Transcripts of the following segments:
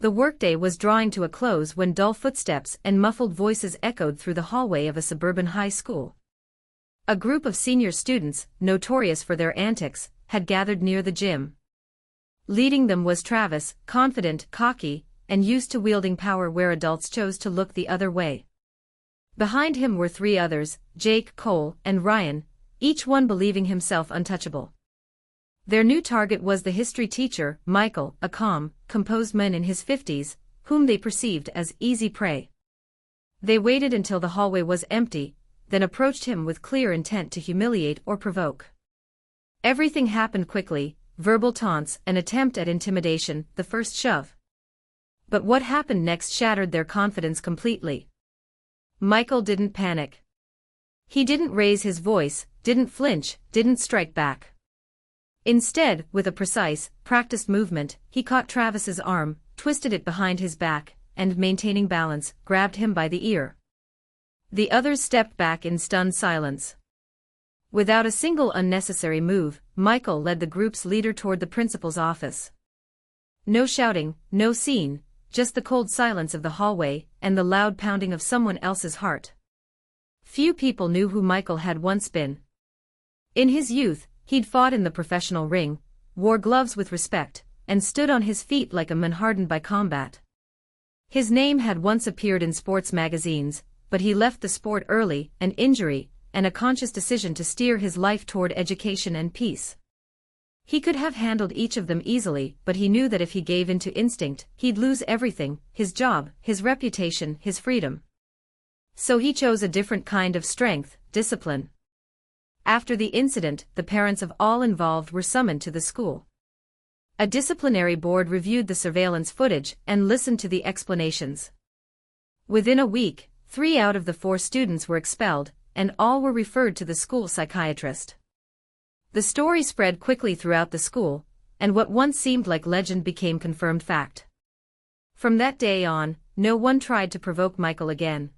The workday was drawing to a close when dull footsteps and muffled voices echoed through the hallway of a suburban high school. A group of senior students, notorious for their antics, had gathered near the gym. Leading them was Travis, confident, cocky, and used to wielding power where adults chose to look the other way. Behind him were three others, Jake, Cole, and Ryan, each one believing himself untouchable. Their new target was the history teacher, Michael, a calm, composed man in his 50s, whom they perceived as easy prey. They waited until the hallway was empty, then approached him with clear intent to humiliate or provoke. Everything happened quickly: verbal taunts, an attempt at intimidation, the first shove. But what happened next shattered their confidence completely. Michael didn't panic. He didn't raise his voice, didn't flinch, didn't strike back. Instead, with a precise, practiced movement, he caught Travis's arm, twisted it behind his back, and maintaining balance, grabbed him by the ear. The others stepped back in stunned silence. Without a single unnecessary move, Michael led the group's leader toward the principal's office. No shouting, no scene, just the cold silence of the hallway and the loud pounding of someone else's heart. Few people knew who Michael had once been. In his youth, he'd fought in the professional ring, wore gloves with respect, and stood on his feet like a man hardened by combat. His name had once appeared in sports magazines, but he left the sport early, an injury, and a conscious decision to steer his life toward education and peace. He could have handled each of them easily, but he knew that if he gave in to instinct, he'd lose everything: his job, his reputation, his freedom. So he chose a different kind of strength: discipline. After the incident, the parents of all involved were summoned to the school. A disciplinary board reviewed the surveillance footage and listened to the explanations. Within a week, 3 out of the 4 students were expelled, and all were referred to the school psychiatrist. The story spread quickly throughout the school, and what once seemed like legend became confirmed fact. From that day on, no one tried to provoke Michael again.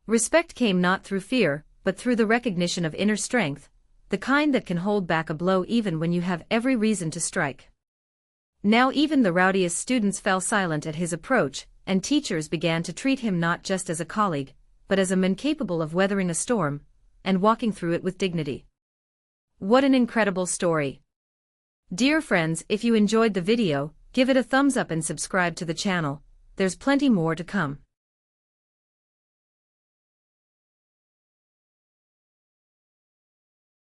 Respect came not through fear, but through the recognition of inner strength, the kind that can hold back a blow even when you have every reason to strike. Now even the rowdiest students fell silent at his approach, and teachers began to treat him not just as a colleague, but as a man capable of weathering a storm, and walking through it with dignity. What an incredible story! Dear friends, if you enjoyed the video, give it a thumbs up and subscribe to the channel. There's plenty more to come.